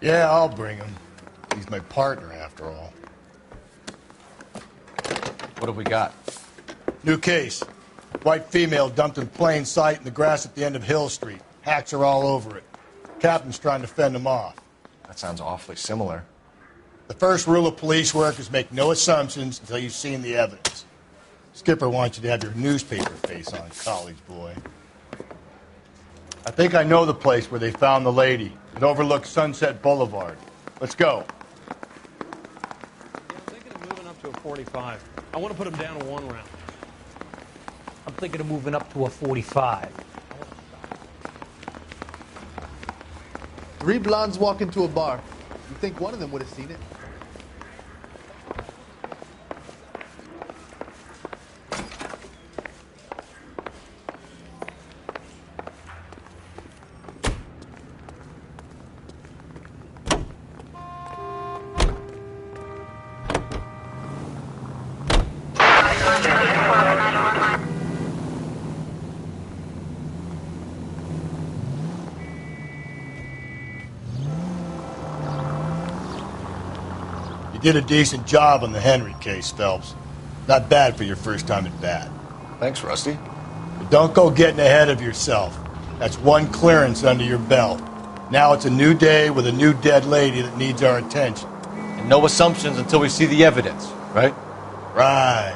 Yeah, I'll bring him. He's my partner, after all. What have we got? New case. White female dumped in plain sight in the grass at the end of Hill Street. Hacks are all over it. Captain's trying to fend them off. That sounds awfully similar. The first rule of police work is make no assumptions until you've seen the evidence. Skipper wants you to have your newspaper face on, college boy. I think I know the place where they found the lady. It overlooks Sunset Boulevard. Let's go. I'm thinking of moving up to a 45. I want to put him down to 1 round. I'm thinking of moving up to a 45. 3 blondes walk into a bar. You think one of them would have seen it? You did a decent job on the Henry case, Phelps. Not bad for your first time at bat. Thanks, Rusty. But don't go getting ahead of yourself. That's 1 clearance under your belt. Now it's a new day with a new dead lady that needs our attention. And no assumptions until we see the evidence, right? Right.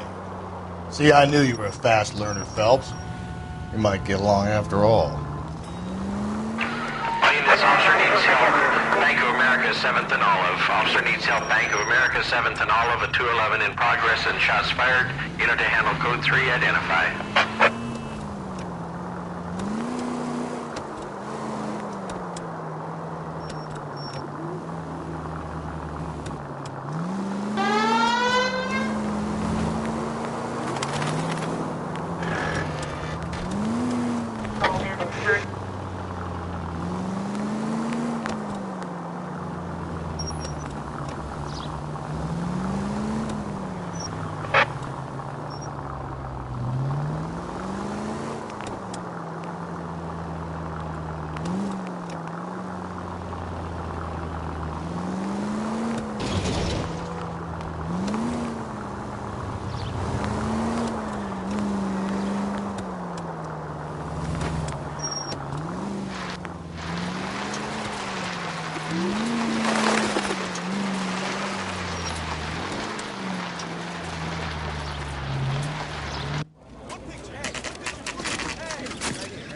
See, I knew you were a fast learner, Phelps. You might get along after all. This officer needs help. Bank of America, 7th and Olive. Officer needs help. Bank of America, 7th and Olive. A 211 in progress and shots fired. Unit to handle code 3. Identify.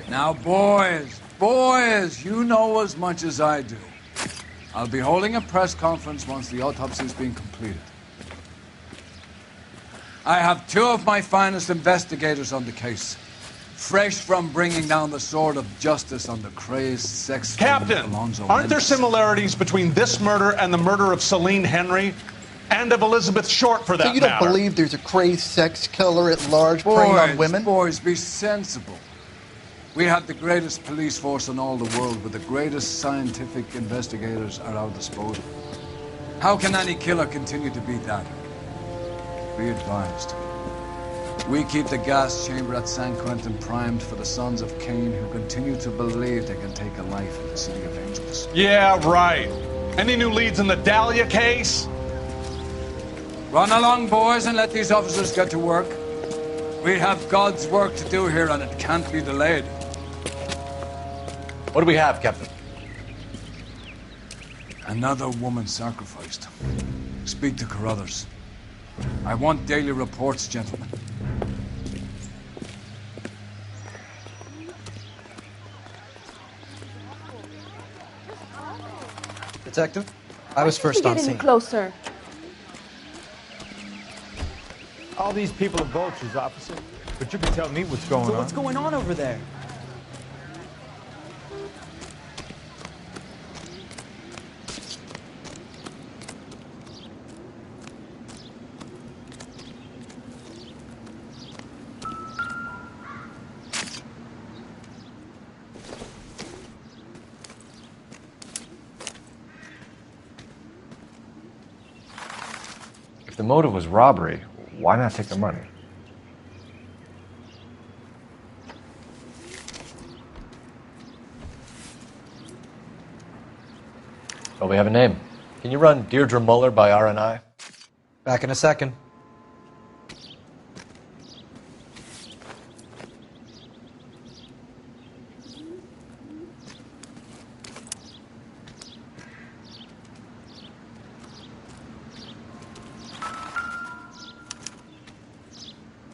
Now, boys, you know as much as I do. I'll be holding a press conference once the autopsy's been completed. I have 2 of my finest investigators on the case, fresh from bringing down the sword of justice on the crazed sex Captain, Alonzo aren't there Mendes. similarities between this murder and the murder of Celine Henry? And of Elizabeth Short, for that So you don't matter? believe there's a crazed sex killer at large preying on women? Boys, be sensible. We have the greatest police force in all the world, with the greatest scientific investigators at our disposal. How can any killer continue to beat that? Be advised. We keep the gas chamber at San Quentin primed for the sons of Cain who continue to believe they can take a life in the City of Angels. Yeah, right. Any new leads in the Dahlia case? Run along, boys, and let these officers get to work. We have God's work to do here, and it can't be delayed. What do we have, Captain? Another woman sacrificed. Speak to Carruthers. I want daily reports, gentlemen. Detective, I was first on scene. Closer. All these people are vultures, officer. But you can tell me what's going on. So what's going on over there? If the motive was robbery, why not take the money? Oh, we have a name. Can you run Deirdre Muller by RNI? Back in a second.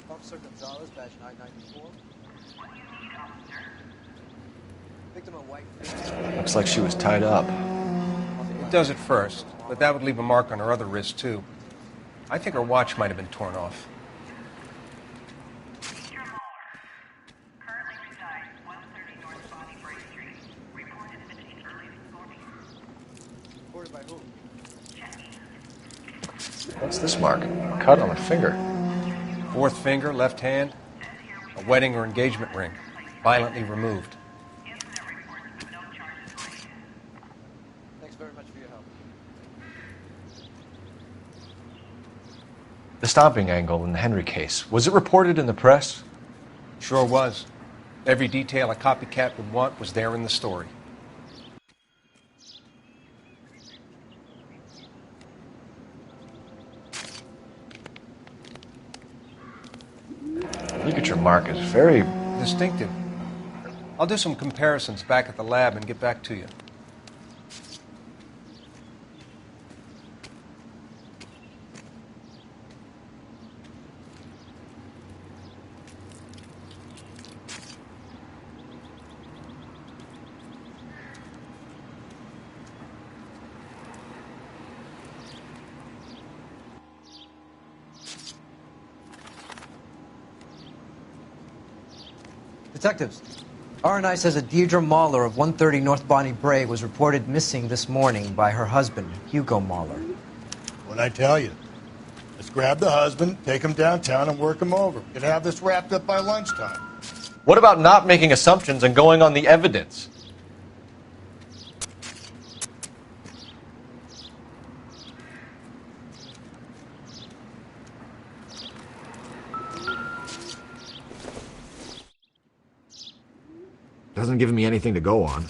Officer Gonzalez, badge 994. Victim of white. Looks like she was tied up. It does at first, but that would leave a mark on her other wrist, too. I think her watch might have been torn off. Reported by who? What's this mark? A cut on a finger. Fourth finger, left hand, a wedding or engagement ring, violently removed. Thanks very much for your help. The stomping angle in the Henry case, was it reported in the press? Sure was. Every detail a copycat would want was there in the story. Look at your mark, it's very... Distinctive. I'll do some comparisons back at the lab and get back to you. Detectives, RNI says that Deirdre Mahler of 130 North Bonnie Bray was reported missing this morning by her husband, Hugo Mahler. What'd I tell you? Let's grab the husband, take him downtown, and work him over. We could have this wrapped up by lunchtime. What about not making assumptions and going on the evidence? Doesn't give me anything to go on.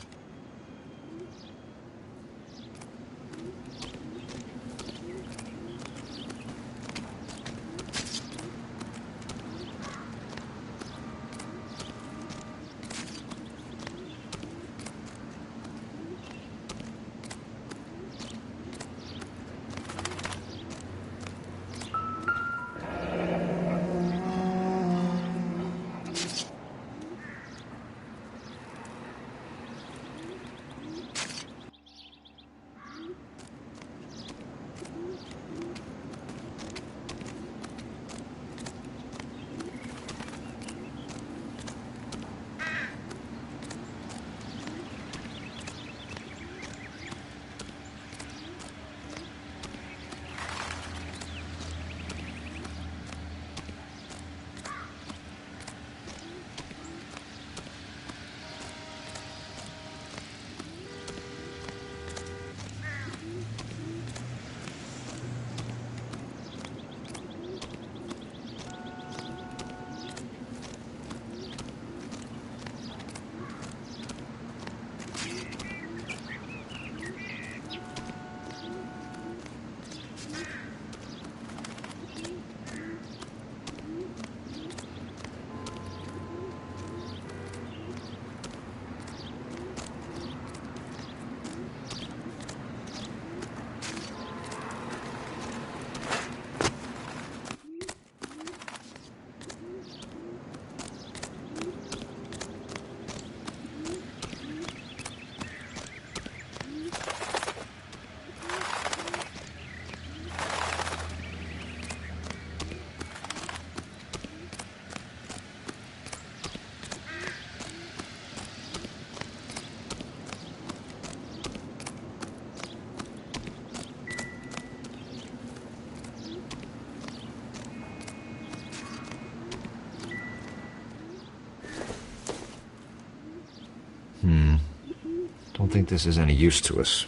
Don't think this is any use to us.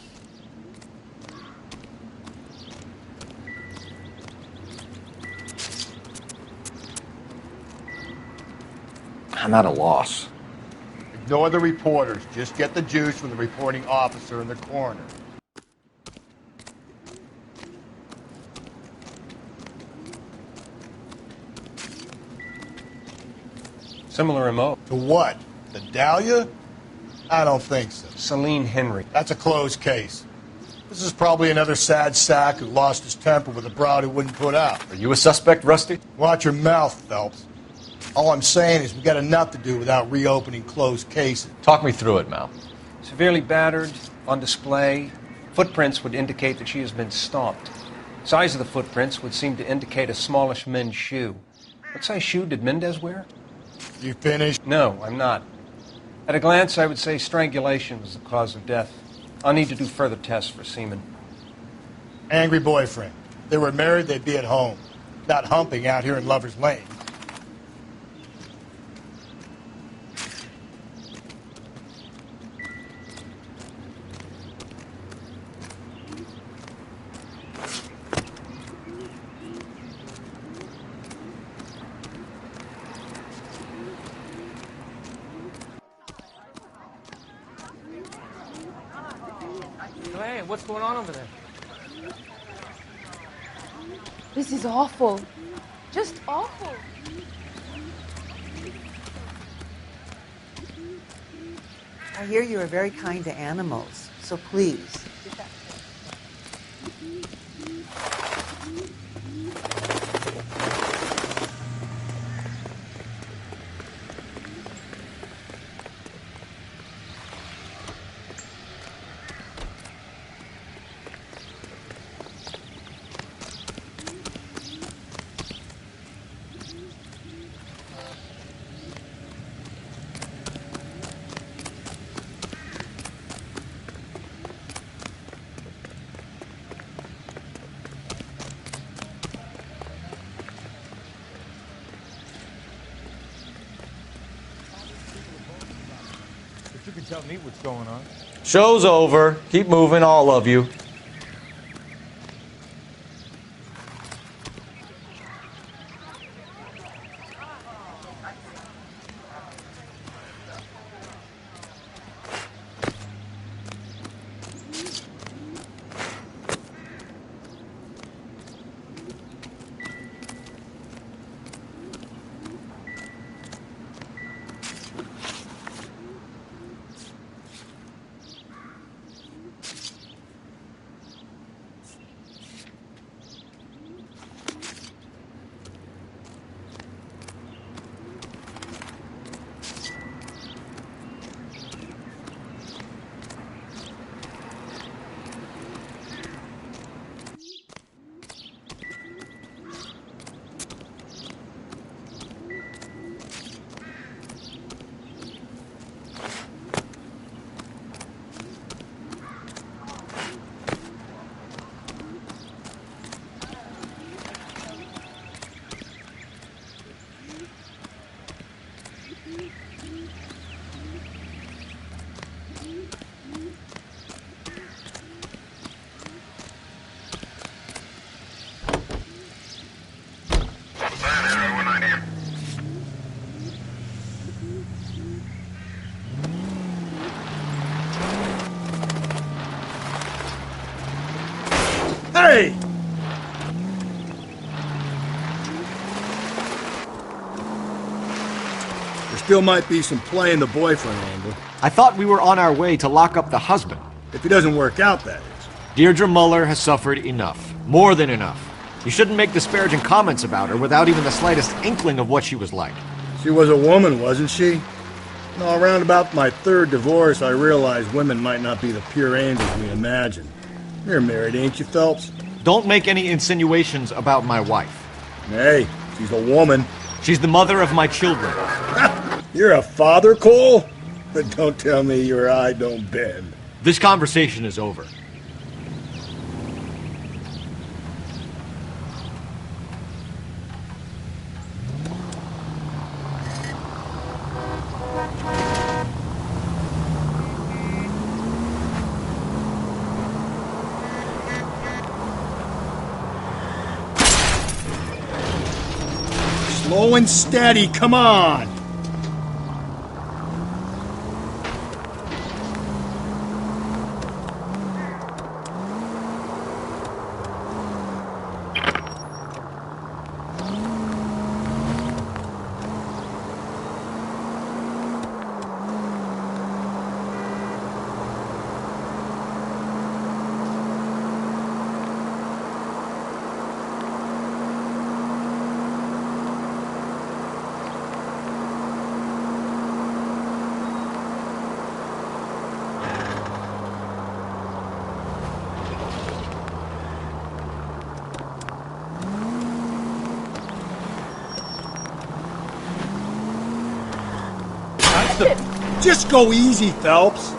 I'm at a loss. Ignore the reporters. Just get the juice from the reporting officer and the coroner. Similar MO. To what? The Dahlia? I don't think so. Celine Henry. That's a closed case. This is probably another sad sack who lost his temper with a broad who wouldn't put out. Are you a suspect, Rusty? Watch your mouth, Phelps. All I'm saying is we got enough to do without reopening closed cases. Talk me through it, Mal. Severely battered, on display. Footprints would indicate that she has been stomped. Size of the footprints would seem to indicate a smallish men's shoe. What size shoe did Mendez wear? You finished? No, I'm not. At a glance, I would say strangulation was the cause of death. I'll need to do further tests for semen. Angry boyfriend. If they were married, they'd be at home, not humping out here in Lover's Lane. Hey, what's going on over there? This is awful. Just awful. I hear you are very kind to animals, so please. But you can tell me what's going on. Show's over. Keep moving, all of you. Hey! There still might be some play in the boyfriend angle. I thought we were on our way to lock up the husband. If he doesn't work out, that is. Deirdre Muller has suffered enough. More than enough. You shouldn't make disparaging comments about her without even the slightest inkling of what she was like. She was a woman, wasn't she? No, around about my third divorce, I realized women might not be the pure angels we imagine. You're married, ain't you, Phelps? Don't make any insinuations about my wife. Hey, she's a woman. She's the mother of my children. You're a father, Cole? But don't tell me your eye don't bend. This conversation is over. Slow and steady, come on! What the? Just go easy, Phelps.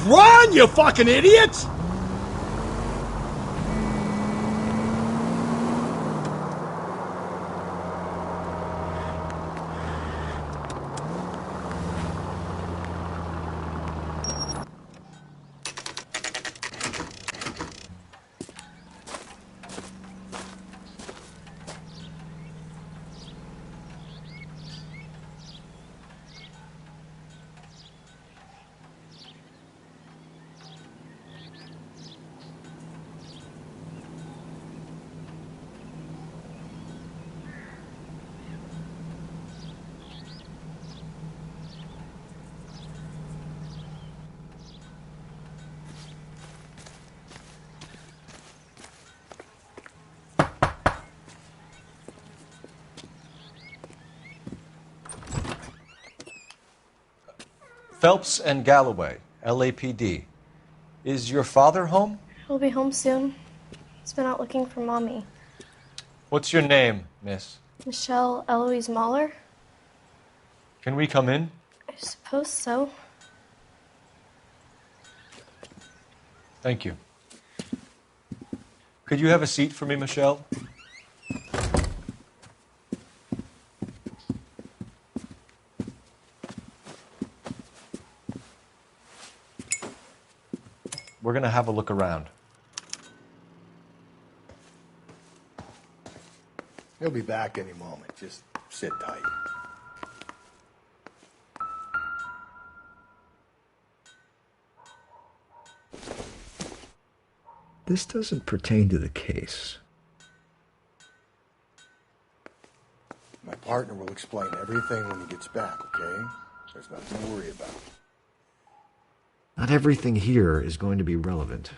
Run, you fucking idiots! Phelps and Galloway, LAPD. Is your father home? He'll be home soon. He's been out looking for Mommy. What's your name, miss? Michelle Eloise Mahler? Can we come in? I suppose so. Thank you. Could you have a seat for me, Michelle? We're going to have a look around. He'll be back any moment. Just sit tight. This doesn't pertain to the case. My partner will explain everything when he gets back, okay? There's nothing to worry about. Not everything here is going to be relevant.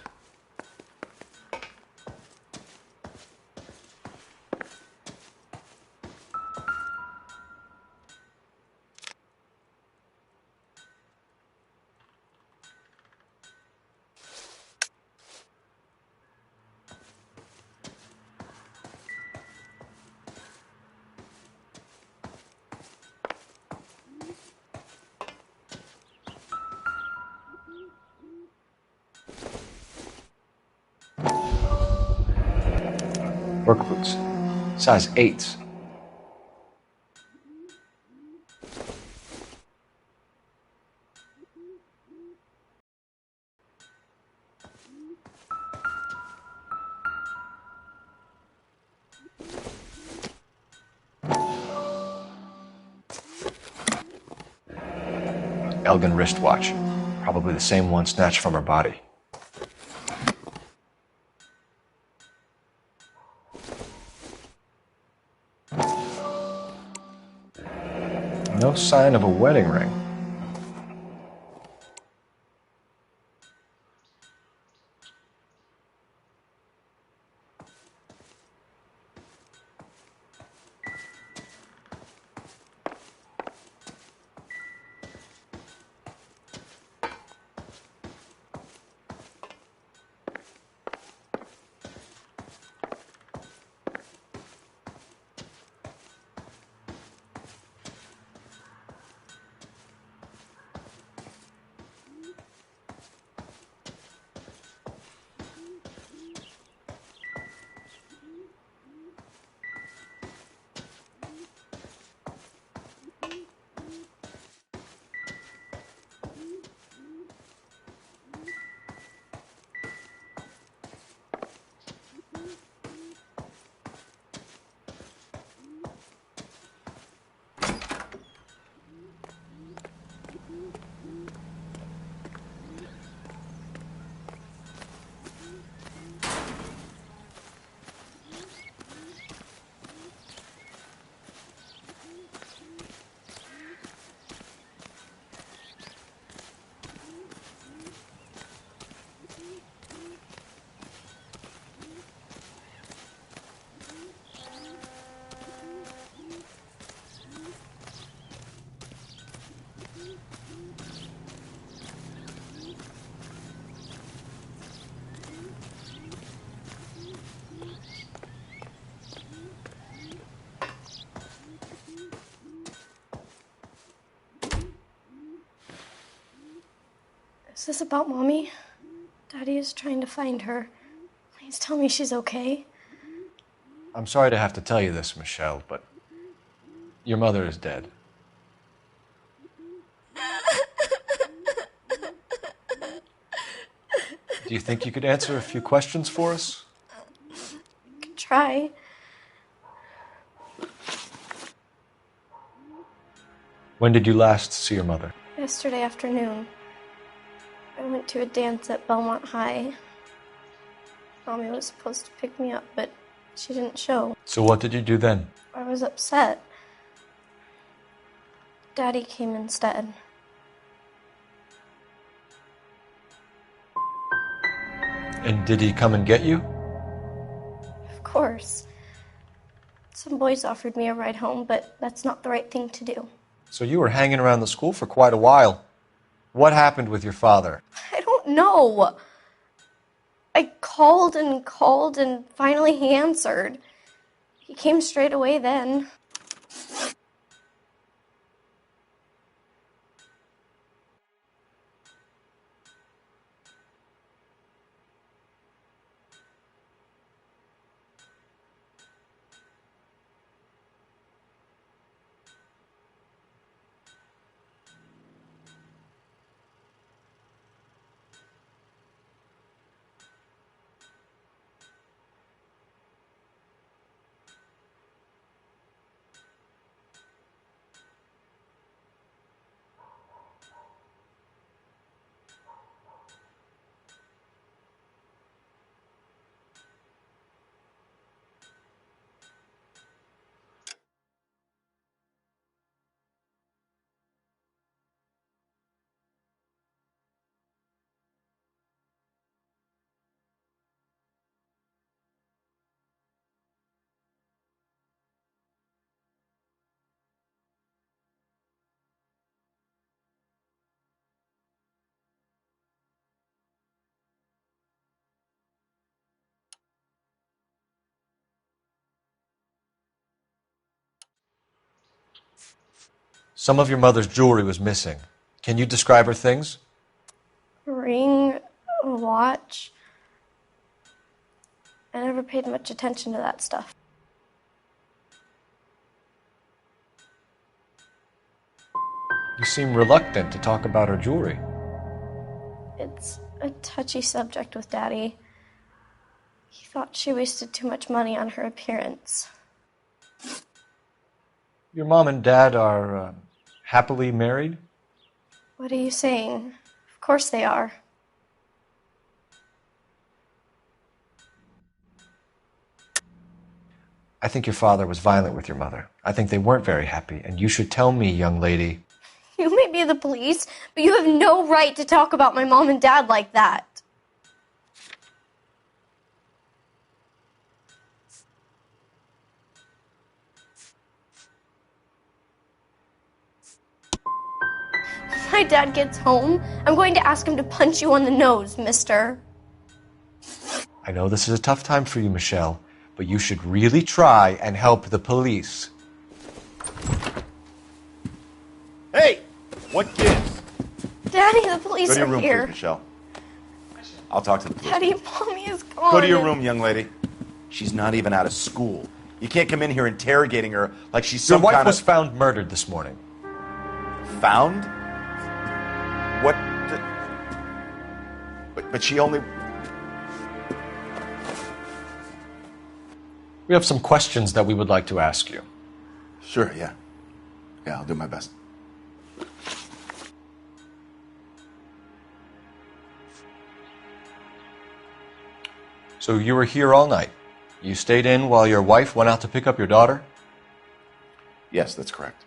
Work boots. Size 8s. Elgin wristwatch. Probably the same one snatched from her body. No sign of a wedding ring. Is this about Mommy? Daddy is trying to find her. Please tell me she's okay. I'm sorry to have to tell you this, Michelle, but your mother is dead. Do you think you could answer a few questions for us? Could try. When did you last see your mother? Yesterday afternoon. I went to a dance at Belmont High. Mommy was supposed to pick me up, but she didn't show. So what did you do then? I was upset. Daddy came instead. And did he come and get you? Of course. Some boys offered me a ride home, but that's not the right thing to do. So you were hanging around the school for quite a while. What happened with your father? I don't know. I called and finally he answered. He came straight away then. Some of your mother's jewelry was missing. Can you describe her things? A ring, a watch. I never paid much attention to that stuff. You seem reluctant to talk about her jewelry. It's a touchy subject with Daddy. He thought she wasted too much money on her appearance. Your mom and dad are happily married? What are you saying? Of course they are. I think your father was violent with your mother. I think they weren't very happy, and you should tell me, young lady. You may be the police, but you have no right to talk about my mom and dad like that. When my dad gets home, I'm going to ask him to punch you on the nose, mister. I know this is a tough time for you, Michelle, but you should really try and help the police. Hey! What gives? Daddy, the police Go to your are room, here. please, Michelle. I'll talk to the police. Daddy, Mommy is gone. Go to your room, young lady. She's not even out of school. You can't come in here interrogating her like she's some Your wife kind was of... found murdered this morning. Found? What the... But she only... We have some questions that we would like to ask you. Sure, yeah. Yeah, I'll do my best. So you were here all night. You stayed in while your wife went out to pick up your daughter? Yes, that's correct.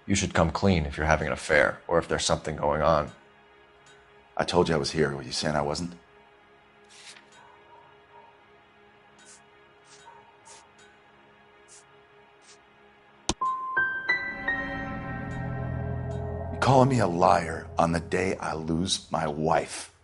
You should come clean if you're having an affair or if there's something going on. I told you I was here. Were you saying I wasn't? calling me a liar on the day I lose my wife.